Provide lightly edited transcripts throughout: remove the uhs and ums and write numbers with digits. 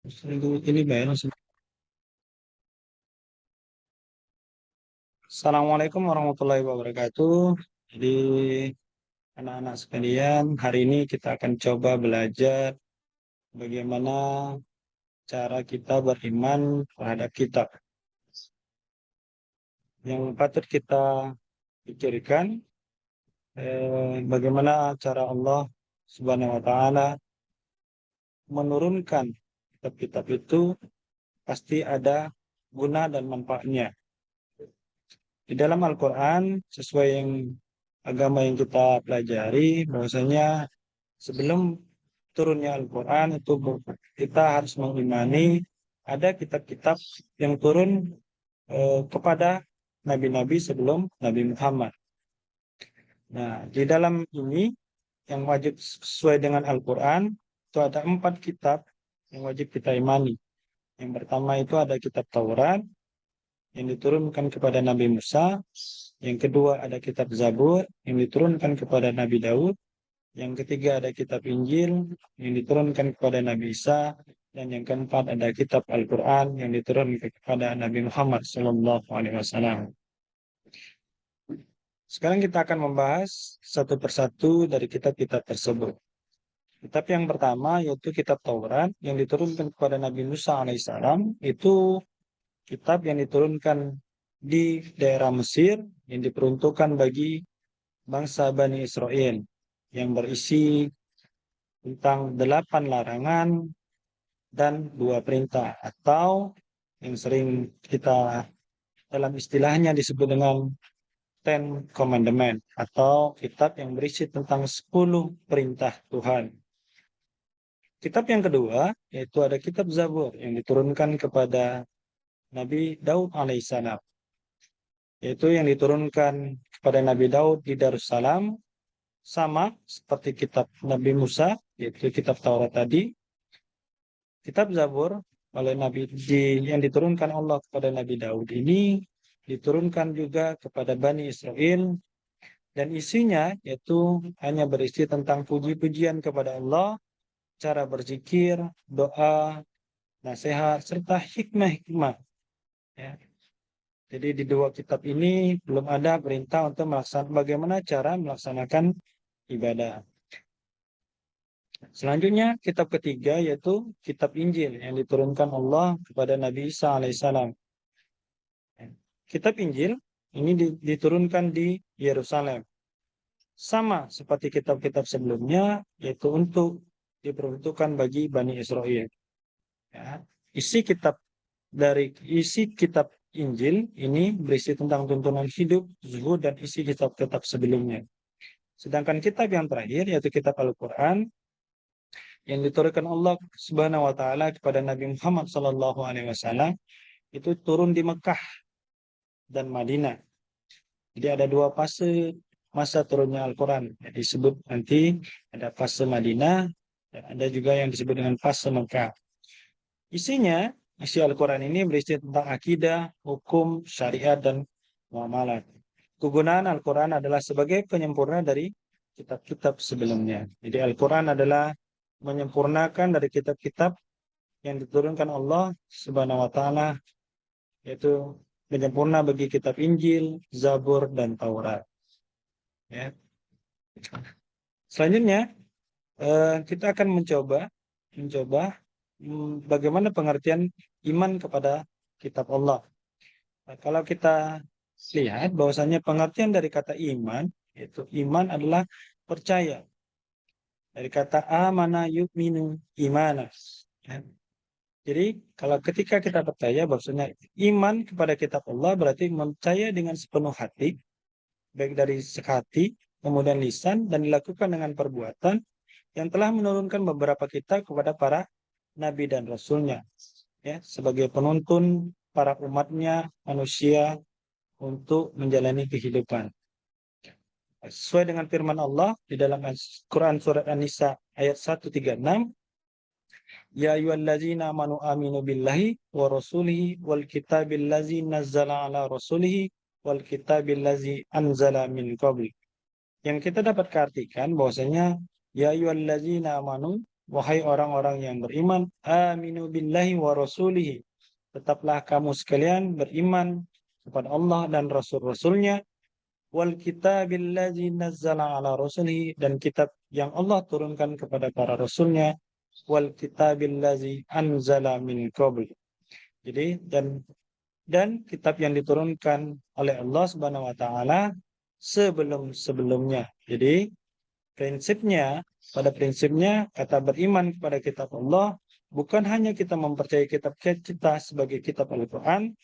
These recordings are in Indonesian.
Ini bayar. Assalamualaikum warahmatullahi wabarakatuh. Jadi anak-anak sekalian, hari ini kita akan coba belajar bagaimana cara kita beriman terhadap kitab. Yang patut kita pikirkan, bagaimana cara Allah Subhanahu wa Ta'ala menurunkan kitab-kitab itu pasti ada guna dan manfaatnya. Di dalam Al-Quran, sesuai yang agama yang kita pelajari, bahwasanya sebelum turunnya Al-Quran itu kita harus mengimani ada kitab-kitab yang turun kepada nabi-nabi sebelum Nabi Muhammad. Nah, di dalam ini yang wajib sesuai dengan Al-Quran itu ada 4 kitab yang wajib kita imani. Yang pertama itu ada kitab Taurat yang diturunkan kepada Nabi Musa. Yang kedua ada kitab Zabur yang diturunkan kepada Nabi Daud. Yang ketiga ada kitab Injil yang diturunkan kepada Nabi Isa. Dan yang keempat ada kitab Al-Quran yang diturunkan kepada Nabi Muhammad SAW. Sekarang kita akan membahas satu persatu dari kitab-kitab tersebut. Kitab yang pertama yaitu kitab Taurat yang diturunkan kepada Nabi Musa alaihissalam. Itu kitab yang diturunkan di daerah Mesir yang diperuntukkan bagi bangsa Bani Israel, yang berisi tentang 8 larangan dan 2 perintah, atau yang sering kita dalam istilahnya disebut dengan Ten Commandment, atau kitab yang berisi tentang 10 perintah Tuhan. Kitab yang kedua yaitu ada kitab Zabur yang diturunkan kepada Nabi Daud alaihissalam, yaitu yang diturunkan kepada Nabi Daud di Darussalam, sama seperti kitab Nabi Musa, yaitu kitab Taurat tadi. Kitab Zabur oleh yang diturunkan Allah kepada Nabi Daud ini diturunkan juga kepada Bani Israel, dan isinya yaitu hanya berisi tentang puji-pujian kepada Allah, cara berzikir, doa, nasihat, serta hikmah-hikmah. Ya. Jadi di 2 kitab ini belum ada perintah untuk bagaimana cara melaksanakan ibadah. Selanjutnya kitab ketiga yaitu kitab Injil yang diturunkan Allah kepada Nabi Isa alaihissalam. Kitab Injil ini diturunkan di Yerusalem. Sama seperti kitab-kitab sebelumnya, yaitu untuk diperuntukkan bagi Bani Israel. Ya. Isi kitab Injil ini berisi tentang tuntunan hidup, zuhud, dan isi kitab-kitab sebelumnya. Sedangkan kitab yang terakhir yaitu kitab Al-Quran yang diturunkan Allah Subhanahu wa Ta'ala kepada Nabi Muhammad SAW itu turun di Mekah dan Madinah. Jadi ada 2 fase masa turunnya Al-Quran. Jadi disebut nanti ada fase Madinah dan ada juga yang disebut dengan fase Mekah. Isi Al-Quran ini berisi tentang akidah, hukum, syariat, dan muamalah. Kegunaan Al-Quran adalah sebagai penyempurna dari kitab-kitab sebelumnya. Jadi Al-Quran adalah menyempurnakan dari kitab-kitab yang diturunkan Allah Subhanahu wa Ta'ala, yaitu penyempurna bagi kitab Injil, Zabur, dan Taurat. Ya. Selanjutnya kita akan mencoba bagaimana pengertian iman kepada kitab Allah. Nah, kalau kita lihat bahwasanya pengertian dari kata iman, yaitu iman adalah percaya. Dari kata amana yu'minu imana. Ya. Jadi kalau ketika kita percaya bahwasanya iman kepada kitab Allah berarti percaya dengan sepenuh hati, baik dari sekati, kemudian lisan, dan dilakukan dengan perbuatan yang telah menurunkan beberapa kitab kepada para nabi dan rasulnya, ya, sebagai penuntun para umatnya manusia untuk menjalani kehidupan. Sesuai dengan firman Allah di dalam Quran surat An-Nisa ayat 136, ya ayyuhallazina amanu aminu billahi wa rasulihi wal kitabil ladzi nazzala ala rasulihi wal kitabil ladzi anzala min qabl. Yang kita dapat artikan bahwasanya ya ayyuhallazina amanu, wahai orang-orang yang beriman, aminu billahi wa rasulihi, tetaplah kamu sekalian beriman kepada Allah dan Rasul-Rasulnya, wal kitabil ladzi nazzala ala rasulihi, dan kitab yang Allah turunkan kepada para rasulnya, wal kitabil ladzi anzala min qabl. Jadi dan kitab yang diturunkan oleh Allah Subhanahu wa taala sebelum-sebelumnya. Jadi pada prinsipnya kata beriman kepada kitab Allah bukan hanya kita mempercayai kitab kita sebagai kitab Al-Quran,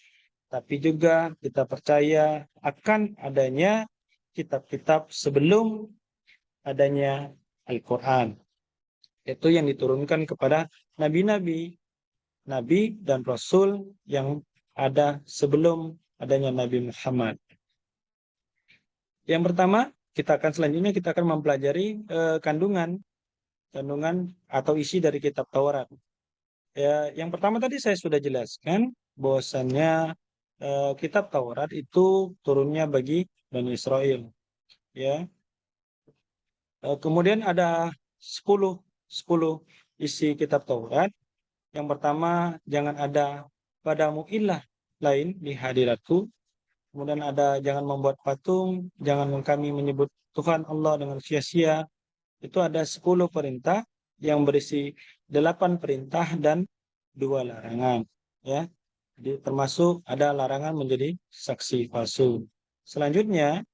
tapi juga kita percaya akan adanya kitab-kitab sebelum adanya Al-Quran. Itu yang diturunkan kepada nabi-nabi, nabi dan rasul yang ada sebelum adanya Nabi Muhammad. Yang pertama, selanjutnya kita akan mempelajari kandungan atau isi dari kitab Taurat. Ya, yang pertama tadi saya sudah jelaskan bahwasannya kitab Taurat itu turunnya bagi Bani Israel. Ya. Kemudian ada 10 isi kitab Taurat. Yang pertama, jangan ada padamu ilah lain di hadiratku. Kemudian ada jangan membuat patung, jangan kami menyebut Tuhan Allah dengan sia-sia. Itu ada 10 perintah yang berisi 8 perintah dan 2 larangan. Ya. Jadi termasuk ada larangan menjadi saksi palsu. Selanjutnya,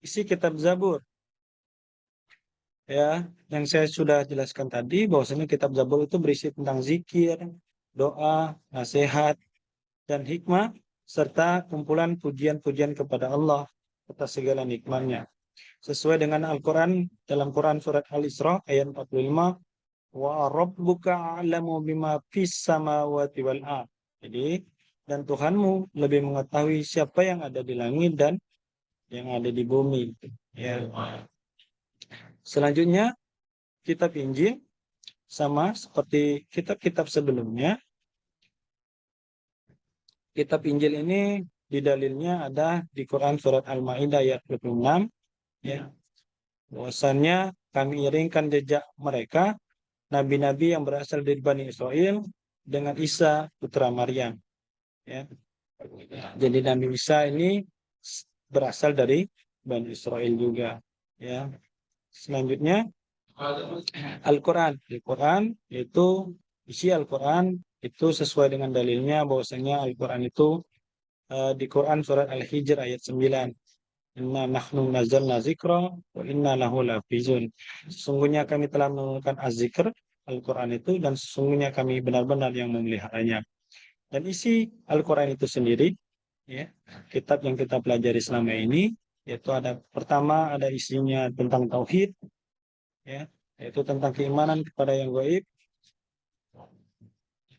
isi kitab Zabur. Ya, yang saya sudah jelaskan tadi bahwasanya kitab Zabur itu berisi tentang zikir, doa, nasihat, dan hikmah serta kumpulan pujian-pujian kepada Allah atas segala nikmatnya. Sesuai dengan Al-Quran dalam Quran surat Al-Isra ayat 45, wa rabbuka a'lamu bima fis samawati wal ard. Jadi dan Tuhanmu lebih mengetahui siapa yang ada di langit dan yang ada di bumi. Ya. Selanjutnya kitab Injil sama seperti kitab-kitab sebelumnya. Kitab Injil ini di dalilnya ada di Quran surat Al-Maidah ayat 26, ya. Bahwasannya kami iringkan jejak mereka nabi-nabi yang berasal dari Bani Israel dengan Isa putra Maryam, ya. Jadi Nabi Isa ini berasal dari Bani Israel juga, ya. Selanjutnya Al-Quran. Al-Quran itu isi Al-Quran itu sesuai dengan dalilnya bahwasanya Al-Quran itu di Quran surat Al-Hijr ayat 9. Inna nahnu nazzalna dzikra wa inna lahu lahafizun. Sesungguhnya kami telah menurunkan az-zikr Al-Quran itu dan sesungguhnya kami benar-benar yang memeliharanya. Dan isi Al-Quran itu sendiri, ya, kitab yang kita pelajari selama ini, yaitu pertama ada isinya tentang tauhid, ya, yaitu tentang keimanan kepada yang gaib.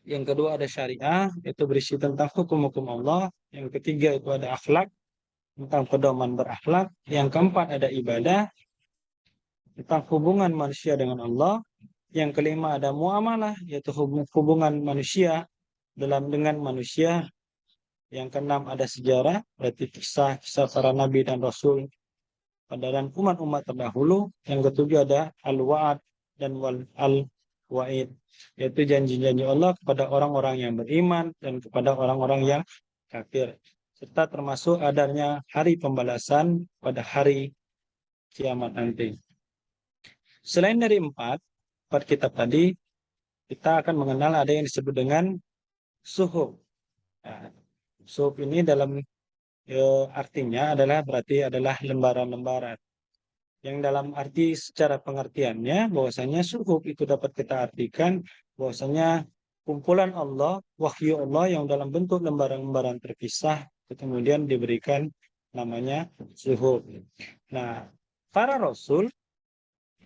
Yang kedua ada syariah, itu berisi tentang hukum-hukum Allah. Yang ketiga itu ada akhlak, tentang pedoman berakhlak. Yang keempat ada ibadah, tentang hubungan manusia dengan Allah. Yang kelima ada muamalah, yaitu hubungan manusia dengan manusia. Yang keenam ada sejarah, berarti kisah-kisah para nabi dan rasul pada umat-umat terdahulu. Yang ketujuh ada al-wa'ad dan al-wa'id, yaitu janji-janji Allah kepada orang-orang yang beriman dan kepada orang-orang yang kafir, serta termasuk adanya hari pembalasan pada hari kiamat nanti. Selain dari empat kitab tadi, kita akan mengenal ada yang disebut dengan suhuf. Nah, suhuf ini dalam artinya berarti adalah lembaran-lembaran. Yang dalam arti secara pengertiannya bahwasanya suhuf itu dapat kita artikan bahwasanya kumpulan Allah, wahyu Allah yang dalam bentuk lembaran-lembaran terpisah kemudian diberikan namanya suhuf. Nah, para rasul,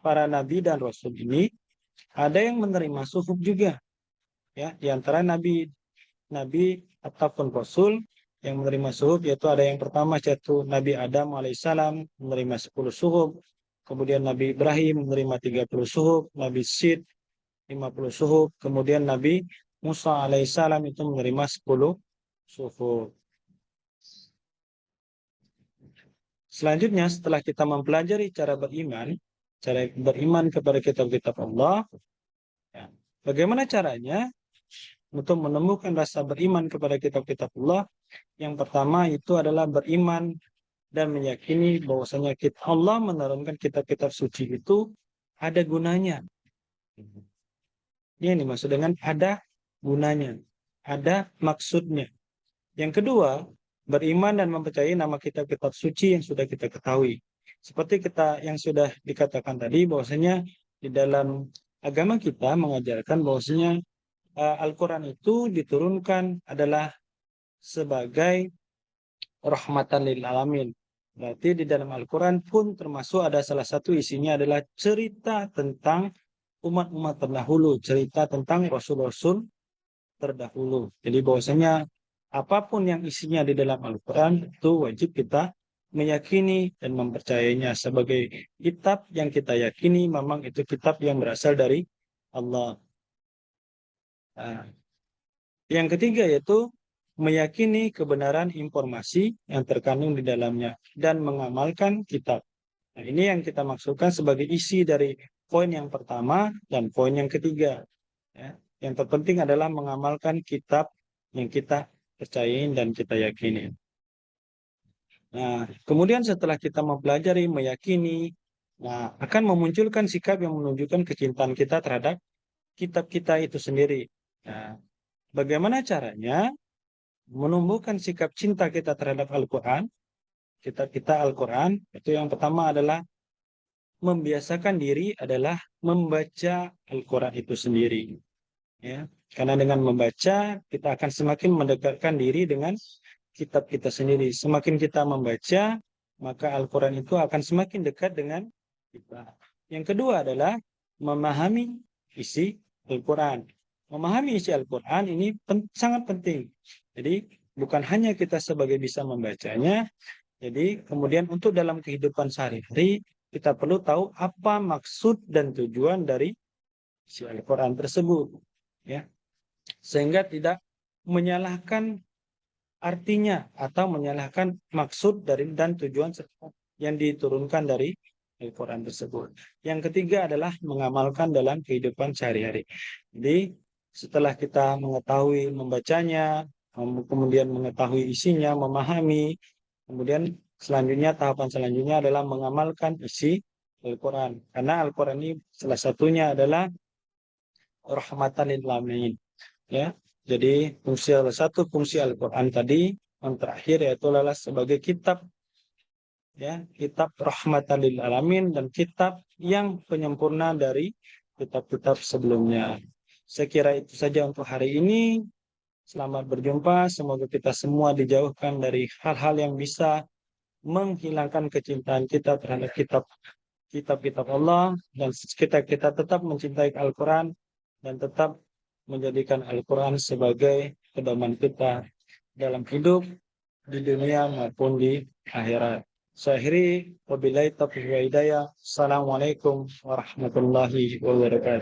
para nabi dan rasul ini ada yang menerima suhuf juga, ya. Di antara nabi ataupun rasul yang menerima suhuf yaitu ada yang pertama yaitu Nabi Adam alaihissalam menerima 10 suhuf, kemudian Nabi Ibrahim menerima 30 suhuf, Nabi Syed 50 suhuf, kemudian Nabi Musa alaihissalam itu menerima 10 suhuf. Selanjutnya setelah kita mempelajari cara beriman kepada kitab-kitab Allah, Bagaimana caranya untuk menemukan rasa beriman kepada kitab-kitab Allah? Yang pertama itu adalah beriman dan meyakini bahwasanya Allah menurunkan kitab-kitab suci itu ada gunanya. Ini yang dimaksud dengan ada gunanya, ada maksudnya. Yang kedua, beriman dan mempercayai nama kitab-kitab suci yang sudah kita ketahui. Seperti kita yang sudah dikatakan tadi, bahwasanya di dalam agama kita mengajarkan bahwasanya Al-Quran itu diturunkan adalah sebagai rahmatan lil alamin. Berarti di dalam Al-Quran pun termasuk ada salah satu isinya adalah cerita tentang umat-umat terdahulu, cerita tentang rasul-rasul terdahulu. Jadi bahwasanya apapun yang isinya di dalam Al-Quran itu wajib kita meyakini dan mempercayainya sebagai kitab yang kita yakini memang itu kitab yang berasal dari Allah. Nah, yang ketiga yaitu meyakini kebenaran informasi yang terkandung di dalamnya dan mengamalkan kitab. Nah, ini yang kita maksudkan sebagai isi dari poin yang pertama dan poin yang ketiga. Ya. Yang terpenting adalah mengamalkan kitab yang kita percayain dan kita yakini. Nah, kemudian setelah kita mempelajari, meyakini, nah akan memunculkan sikap yang menunjukkan kecintaan kita terhadap kitab kita itu sendiri. Nah, bagaimana caranya menumbuhkan sikap cinta kita terhadap Al-Quran? Kitab kita Al-Quran, itu yang pertama adalah membiasakan diri adalah membaca Al-Quran itu sendiri. Ya, karena dengan membaca kita akan semakin mendekatkan diri dengan kitab kita sendiri. Semakin kita membaca, maka Al-Quran itu akan semakin dekat dengan kita. Yang kedua adalah memahami isi Al-Quran. Memahami isi Al-Quran ini sangat penting. Jadi bukan hanya kita sebagai bisa membacanya, jadi kemudian untuk dalam kehidupan sehari-hari kita perlu tahu apa maksud dan tujuan dari isi Al-Quran tersebut. Ya, sehingga tidak menyalahkan artinya atau menyalahkan maksud dari dan tujuan yang diturunkan dari Al-Quran tersebut. Yang ketiga adalah mengamalkan dalam kehidupan sehari-hari. Jadi setelah kita mengetahui membacanya, kemudian mengetahui isinya, memahami, kemudian selanjutnya tahapan selanjutnya adalah mengamalkan isi Al-Quran. Karena Al-Quran ini salah satunya adalah rahmatan lil alamin. Ya, jadi salah satu fungsi Al-Quran tadi yang terakhir yaitu adalah sebagai kitab, ya, kitab rahmatan lil alamin dan kitab yang penyempurna dari kitab-kitab sebelumnya. Saya kira itu saja untuk hari ini. Selamat berjumpa. Semoga kita semua dijauhkan dari hal-hal yang bisa menghilangkan kecintaan kita terhadap kitab-kitab Allah dan kita tetap mencintai Al-Quran dan tetap menjadikan Al-Quran sebagai pedoman kita dalam hidup di dunia maupun di akhirat. Saya akhiri, wabillahi taufiq wa hidayah. Assalamualaikum warahmatullahi wabarakatuh.